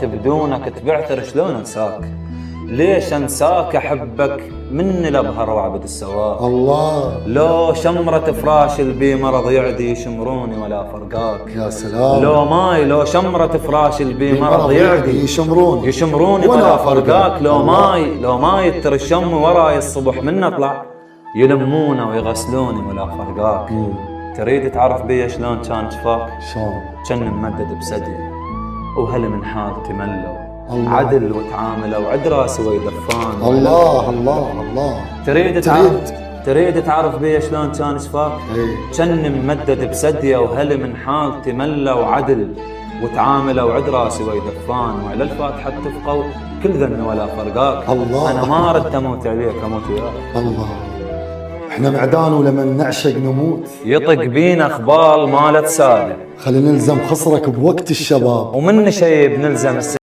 بدونك تبعثر شلون انساك؟ ليش انساك احبك من الابهر واعبد السواك؟ الله لو شمرة فراش البي مرض يعدي يشمروني ولا فرقاك. يا سلام. لو شمرة فراش البي مرض يعدي يشمروني ولا فرقاك. لو ماي ترشم وراي الصبح من اطلع يلمونه ويغسلوني ولا فرقاك. تريد تعرف بي شلون كان شفاك؟ شلون؟ كان ممدد بسدي وهل من حالتي ملوا الله. عدل وتعاملوا وعد راسي ويدفان. الله الله الله. تريد تعرف بي شلون كان شفاك؟ كان ممدد بسديه وهل من حالتي ملوا وعدل وتعاملوا وعد راسي ويدفان. وعلى الفاتحه اتفقوا كل ذن ولا فرقاك. الله. انا ما ردت اموت عليك اموت وياك. الله. احنا معدان ولما نعشق نموت. يطق بينا اخبال مالت ساده خلينا نلزم خصرك بوقت الشباب ومن شيب نلزم